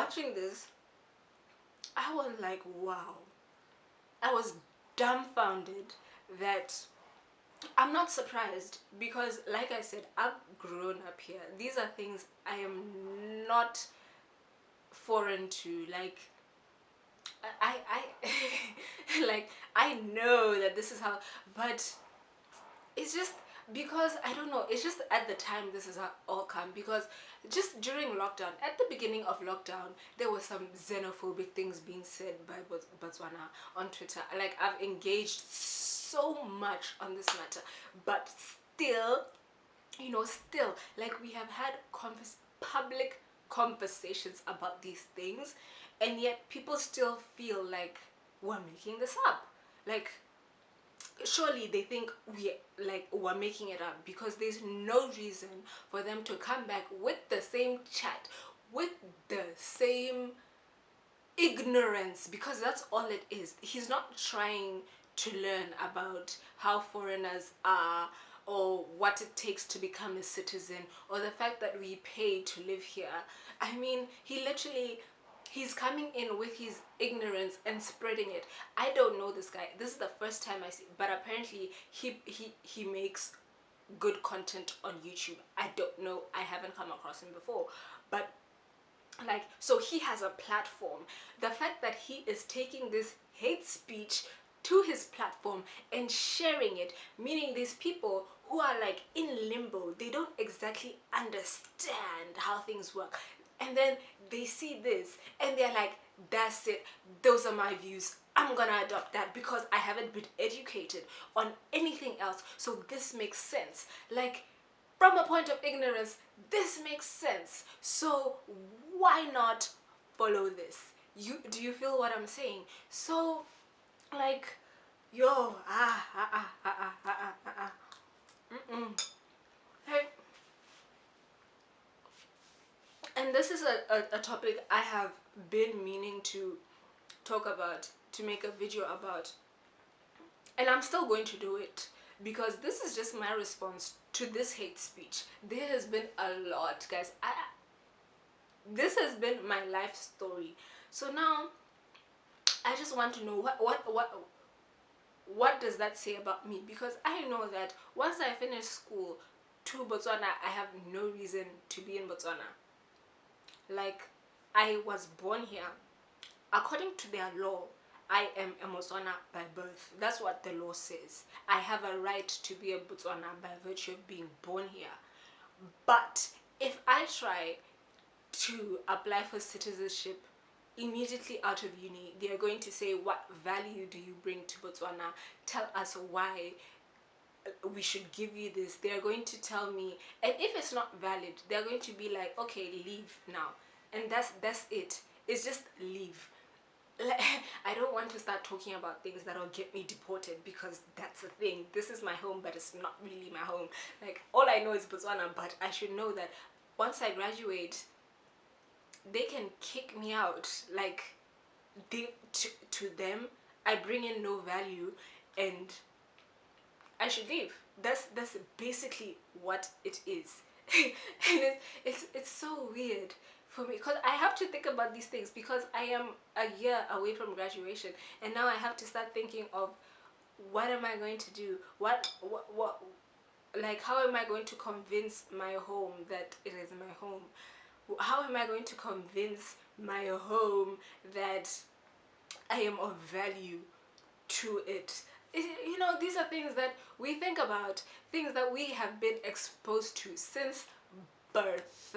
watching this, I was like, wow. I was dumbfounded that I'm not surprised, because like I said, I've grown up here. These are things I am not foreign to. Like I like I know that this is how, but it's just because I don't know, it's just at the time this is how all come, because just during lockdown, at the beginning of lockdown, there were some xenophobic things being said by Botswana on Twitter. Like, I've engaged so much on this matter, but still, you know, still, like, we have had public conversations about these things, and yet people still feel like we're making this up. Like, surely they think we're making it up, because there's no reason for them to come back with the same chat, with the same ignorance, because that's all it is. He's not trying to learn about how foreigners are, or what it takes to become a citizen, or the fact that we pay to live here. I mean, he's coming in with his ignorance and spreading it. I don't know this guy. This is the first time I see, but apparently he makes good content on YouTube. I don't know. I haven't come across him before, but like, so he has a platform. The fact that he is taking this hate speech to his platform and sharing it, meaning these people who are like in limbo, they don't exactly understand how things work, and then they see this and they're like, that's it, those are my views, I'm gonna adopt that because I haven't been educated on anything else, so this makes sense. Like, from a point of ignorance, this makes sense, so why not follow this? Do you feel what I'm saying? So, like, yo, hey, and this is a topic I have been meaning to talk about, to make a video about, and I'm still going to do it, because this is just my response to this hate speech. There has been a lot, guys. This has been my life story. So now I just want to know what does that say about me, because I know that once I finish school to Botswana, I have no reason to be in Botswana. Like, I was born here. According to their law, I am a Botswana by birth. That's what the law says. I have a right to be a Botswana by virtue of being born here. But if I try to apply for citizenship immediately out of uni, they are going to say, what value do you bring to Botswana? Tell us why we should give you this. They're going to tell me, and if it's not valid, they're going to be like, okay, leave now. And that's it. It's just leave. I don't want to start talking about things that'll get me deported, because that's the thing. This is my home, but it's not really my home. Like, all I know is Botswana, but I should know that once I graduate, they can kick me out. Like, to them, I bring in no value, and I should leave. That's basically what it is. And it's so weird for me, because I have to think about these things, because I am a year away from graduation, and now I have to start thinking of, what am I going to do? What like, how am I going to convince my home that it is my home? How am I going to convince my home that I am of value to it? You know, these are things that we think about, things that we have been exposed to since birth.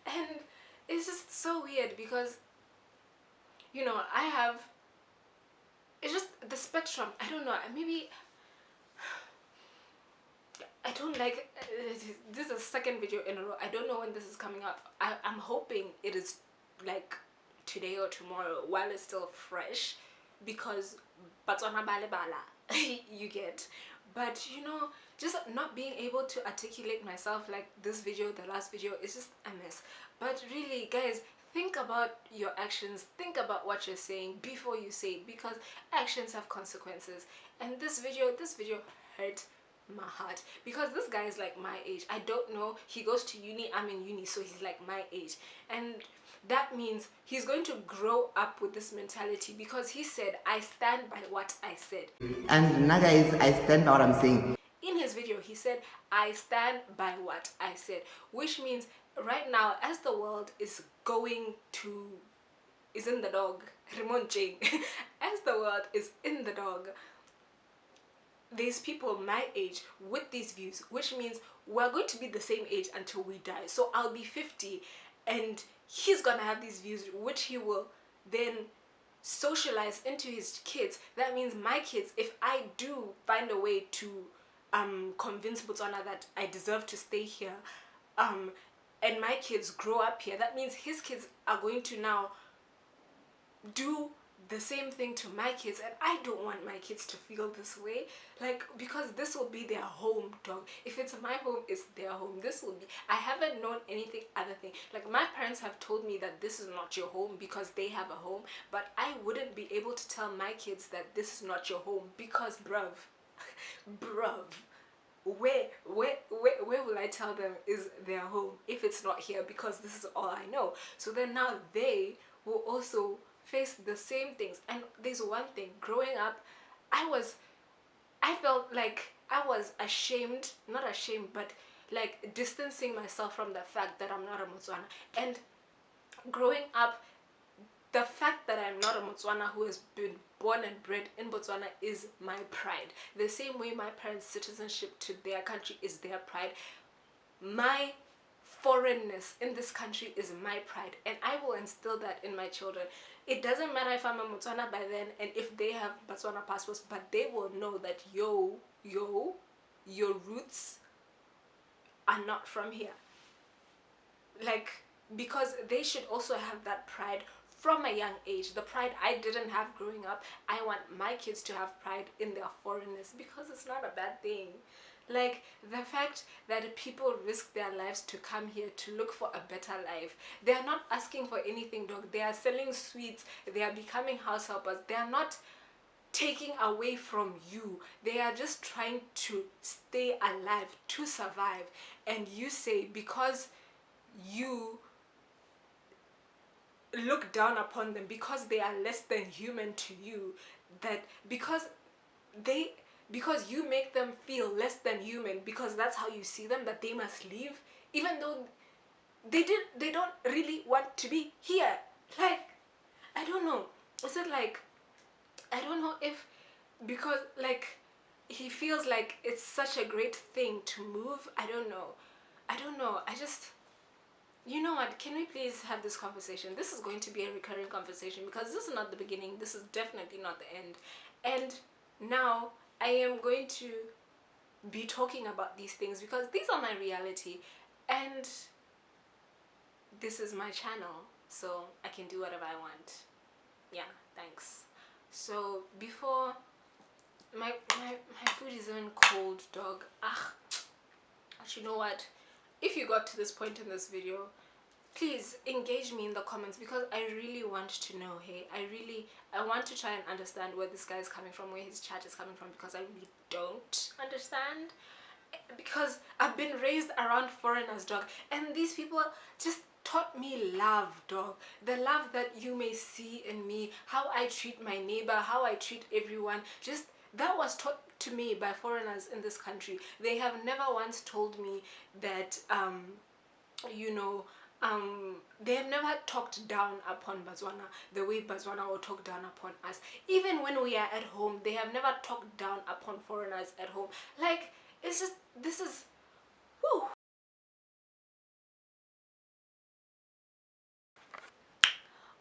And it's just so weird, because, you know, it's just the spectrum. I don't know, maybe I don't like, this is the second video in a row. I don't know when this is coming up. I'm hoping it is like today or tomorrow, while it's still fresh, because Botswana bale bala, you get. But, you know, just not being able to articulate myself like this video, the last video, is just a mess. But really, guys, think about your actions, think about what you're saying before you say it, because actions have consequences. And this video hurt my heart, because this guy is like my age. I don't know, he goes to uni, I'm in uni, so he's like my age, and that means he's going to grow up with this mentality, because he said, I stand by what I said. And now guys, I stand by what I'm saying. In his video, he said, I stand by what I said, which means right now, as the world is going to, is in the dog, remonching, as the world is in the dog, there's people my age with these views, which means we're going to be the same age until we die. So I'll be 50 and he's gonna have these views, which he will then socialize into his kids. That means my kids, if I do find a way to convince Botswana that I deserve to stay here, and my kids grow up here, that means his kids are going to now do the same thing to my kids, and I don't want my kids to feel this way, like, because this will be their home, dog. If it's my home, it's their home. This will be, I haven't known anything other thing. Like, my parents have told me that this is not your home because they have a home, but I wouldn't be able to tell my kids that this is not your home, because bruv, bruv, where will I tell them is their home if it's not here, because this is all I know. So then now they will also face the same things. And there's one thing, growing up, I felt like I was ashamed, not ashamed, but like distancing myself from the fact that I'm not a Botswana. And growing up, the fact that I'm not a Botswana who has been born and bred in Botswana is my pride. The same way my parents' citizenship to their country is their pride, my foreignness in this country is my pride, and I will instill that in my children. It doesn't matter if I'm a Botswana by then and if they have Botswana passports, but they will know that your roots are not from here. Like, because they should also have that pride from a young age. The pride I didn't have growing up, I want my kids to have pride in their foreignness, because it's not a bad thing. Like, the fact that people risk their lives to come here to look for a better life. They are not asking for anything, dog. They are selling sweets. They are becoming house helpers. They are not taking away from you. They are just trying to stay alive, to survive. And you say, because you look down upon them, because they are less than human to you, that because you make them feel less than human, because that's how you see them, that they must leave, even though they don't really want to be here. Like, I don't know, is it like, I don't know if, because like he feels like it's such a great thing to move. I don't know, I just, you know what, can we please have this conversation? This is going to be a recurring conversation, because this is not the beginning, this is definitely not the end. And now I am going to be talking about these things because these are my reality, and this is my channel, so I can do whatever I want. Yeah, thanks. So before, my food is even cold, dog. But you know what, if you got to this point in this video, please engage me in the comments, because I really want to know. Hey, I want to try and understand where this guy is coming from, where his chat is coming from, because I really don't understand, because I've been raised around foreigners, dog, and these people just taught me love, dog. The love that you may see in me, how I treat my neighbor, how I treat everyone, just that was taught to me by foreigners in this country. They have never once told me that you know, they have never talked down upon Botswana the way Botswana will talk down upon us. Even when we are at home, they have never talked down upon foreigners at home. Like, it's just, this is, whew.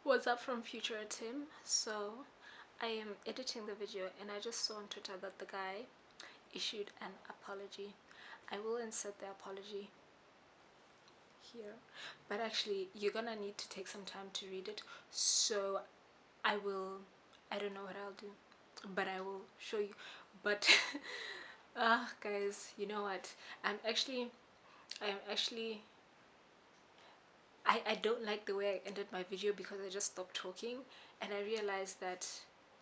What's up from Future Tim? So, I am editing the video and I just saw on Twitter that the guy issued an apology. I will insert the apology here, but actually you're gonna need to take some time to read it, so I don't know what I'll do, but I will show you. But guys, you know what, I'm actually I don't like the way I ended my video, because I just stopped talking and I realized that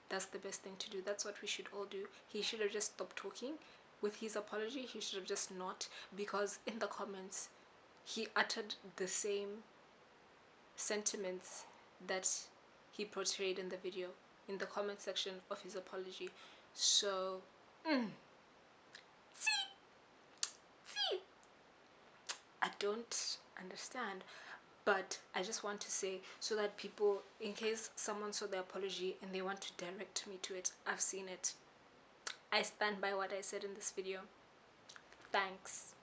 that's the best thing to do. That's what we should all do. He should have just stopped talking with his apology. He should have just not, because in the comments he uttered the same sentiments that he portrayed in the video in the comment section of his apology. So see, I don't understand. But I just want to say, so that people, in case someone saw the apology and they want to direct me to it, I've seen it. I stand by what I said in this video. Thanks.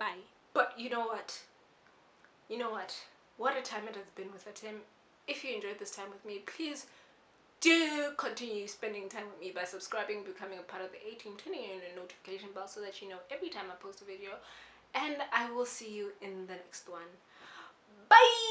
Bye. But you know what? You know what? What a time it has been with Atim. If you enjoyed this time with me, please do continue spending time with me by subscribing, becoming a part of the A team, turning on the notification bell so that you know every time I post a video. And I will see you in the next one. Bye!